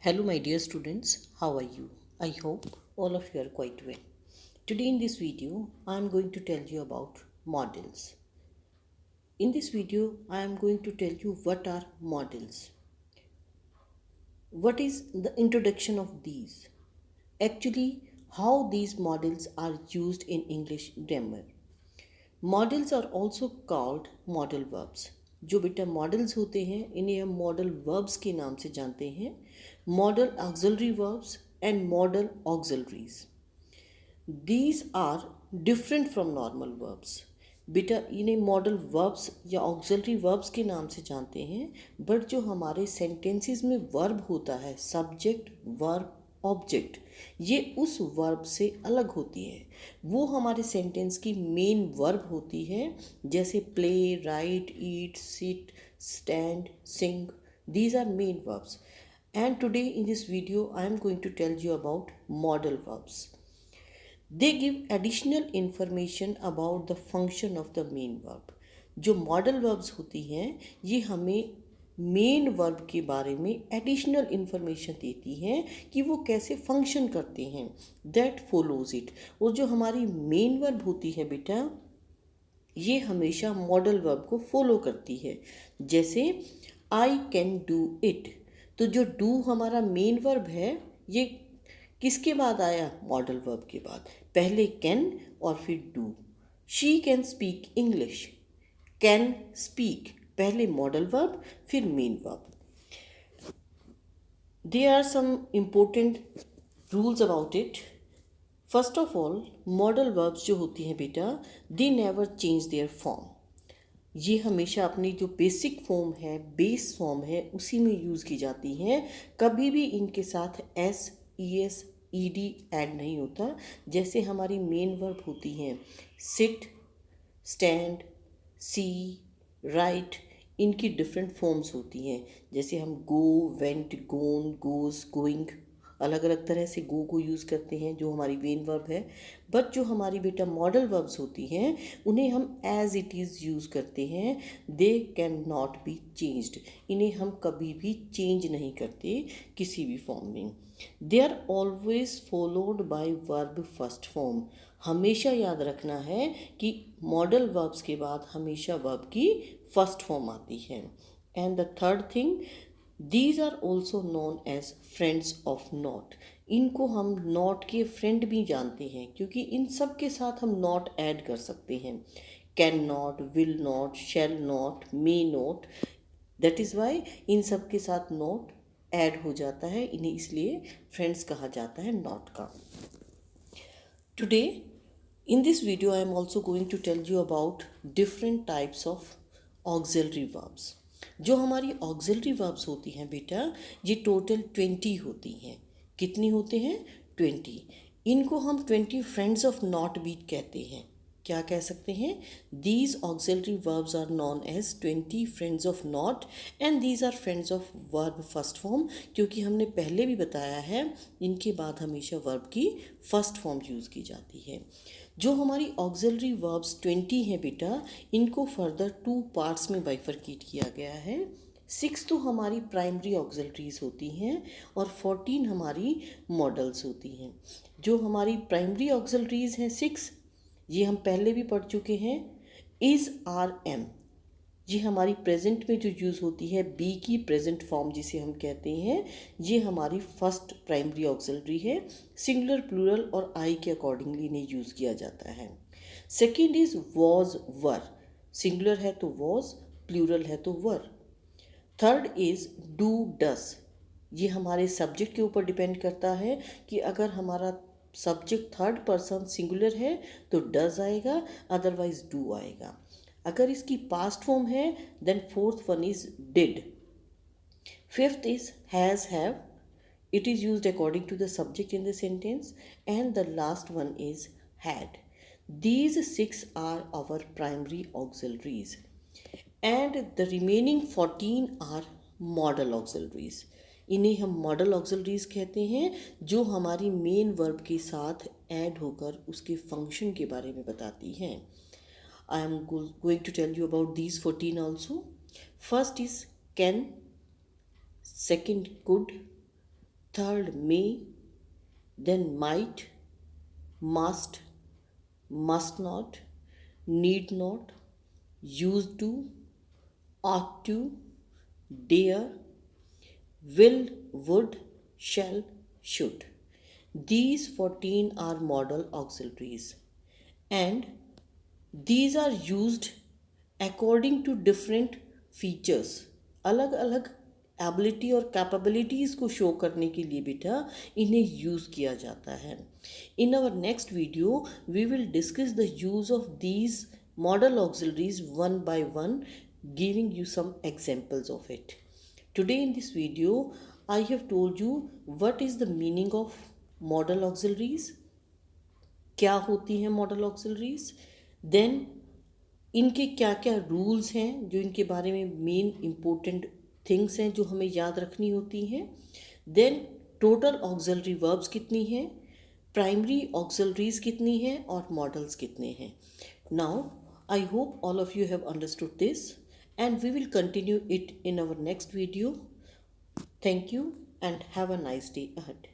Hello, my dear students. How are you? I hope all of you are quite well. Today, in this video, I am going to tell you about models. In this video, I am going to tell you what are models. What is the introduction of these? Actually, how these models are used in English grammar. Modals are also called modal verbs. जो बेटा models होते हैं इन्हें हम modal verbs के नाम से जानते हैं। Modal auxiliary verbs and modal auxiliaries, these are different from normal verbs. बेटा इन्हें मॉडल वर्ब्स या ऑक्सिलरी वर्ब्स के नाम से जानते हैं, बट जो हमारे सेंटेंसेस में वर्ब होता है, सब्जेक्ट वर्ब ऑब्जेक्ट, ये उस वर्ब से अलग होती है। वो हमारे सेंटेंस की मेन वर्ब होती है, जैसे play, write, eat, sit, stand, sing, these are main verbs. And today in this video I am going to tell you about modal verbs. They give additional information about the function of the main verb. जो modal verbs होती हैं ये हमें main verb के बारे में additional information देती हैं कि वो कैसे फंक्शन करते हैं, दैट फॉलोज इट। और जो हमारी मेन वर्ब होती है बेटा ये हमेशा मॉडल वर्ब को फॉलो करती है। जैसे आई कैन डू इट, तो जो डू हमारा मेन वर्ब है ये किसके बाद आया? मॉडल वर्ब के बाद। पहले कैन और फिर do. She can speak English, can speak पहले मॉडल वर्ब फिर main verb. There are some important rules about it. First of all model verbs जो होती हैं बेटा they never change their form. ये हमेशा अपनी जो बेसिक फॉर्म है, बेस फॉर्म है, उसी में यूज़ की जाती हैं। कभी भी इनके साथ S, E S, E D add नहीं होता। जैसे हमारी मेन वर्ब होती हैं सिट, स्टैंड, सी, राइट, इनकी डिफरेंट फॉर्म्स होती हैं। जैसे हम गो, वेंट, गोन, गोज, गोइंग, अलग अलग तरह से गो को यूज़ करते हैं जो हमारी मेन वर्ब है। बट जो हमारी बेटा मॉडल वर्ब्स होती हैं उन्हें हम एज इट इज़ यूज़ करते हैं। They can not be changed, इन्हें हम कभी भी चेंज नहीं करते किसी भी फॉर्म में। They are always followed by verb first form. हमेशा याद रखना है कि मॉडल वर्ब्स के बाद हमेशा वर्ब की फर्स्ट फॉर्म आती है। And the third thing, these are also known as friends of not. इनको हम नॉट के फ्रेंड भी जानते हैं क्योंकि इन सब के साथ हम नॉट ऐड कर सकते हैं। Can not, will not, shall not, may not, that is why इन सब के साथ नॉट ऐड हो जाता है। इन्हें इसलिए फ्रेंड्स कहा जाता है नॉट का। Today in this video I am also going to tell you about different types of auxiliary verbs. जो हमारी auxiliary verbs होती हैं बेटा ये टोटल 20 होती हैं। कितनी होते हैं? 20। इनको हम 20 फ्रेंड्स ऑफ नॉट भी कहते हैं। क्या कह सकते हैं? These auxiliary verbs are known as 20 friends of not and these are friends of verb first form, क्योंकि हमने पहले भी बताया है इनके बाद हमेशा वर्ब की फर्स्ट फॉर्म यूज़ की जाती है। जो हमारी ऑक्सिलरी वर्ब्स 20 हैं बेटा इनको फर्दर 2 पार्ट्स में बाइफरकेट किया गया है। 6 तो हमारी प्राइमरी ऑक्सिलरीज होती हैं और 14 हमारी मॉडल्स होती हैं। जो हमारी प्राइमरी ऑक्सिलरीज हैं 6, ये हम पहले भी पढ़ चुके हैं। इज़, आर, एम, ये हमारी प्रेजेंट में जो यूज़ होती है, बी की प्रेजेंट फॉर्म जिसे हम कहते हैं, ये हमारी फर्स्ट प्राइमरी ऑक्सिलरी है। सिंगुलर, प्लूरल और आई के अकॉर्डिंगली इन्हें यूज़ किया जाता है। Second is was, were, singular है तो वॉज, प्लूरल है तो वर। थर्ड इज़ डू, डस, ये हमारे सब्जेक्ट के ऊपर डिपेंड करता है कि अगर हमारा सब्जेक्ट थर्ड पर्सन सिंगुलर है तो डज आएगा, अदरवाइज डू आएगा। अगर इसकी पास्ट फॉर्म है then fourth one is did. Fifth is has, have, it is used according to the subject in the sentence, and the last one is had. These 6 are our primary auxiliaries and the remaining 14 are model auxiliaries. इन्हें हम model auxiliaries कहते हैं जो हमारी main verb के साथ add होकर उसके फंक्शन के बारे में बताती हैं। I am going to tell you about these 14 also. First is can, second could, third may, then might, must, must not, need not, used to, ought to, dare, will, would, shall, should. These 14 are modal auxiliaries, and these are used according to different features. अलग अलग ability और capabilities को show करने के लिए बेटा इन्हें use किया जाता है. In our next video we will discuss the use of these model auxiliaries one by one, giving you some examples of it. Today in this video, I have told you what is the meaning of model auxiliaries, क्या होती हैं model auxiliaries, then इनके क्या क्या rules हैं जो इनके बारे में मेन इम्पोर्टेंट थिंग्स हैं जो हमें याद रखनी होती हैं, देन टोटल ऑक्सिलरी वर्ब्स कितनी हैं, प्राइमरी ऑक्सिलरीज कितनी हैं और मॉडल्स कितने हैं. Now I hope all of you have understood this and we will continue it in our next video. Thank you and have a nice day ahead.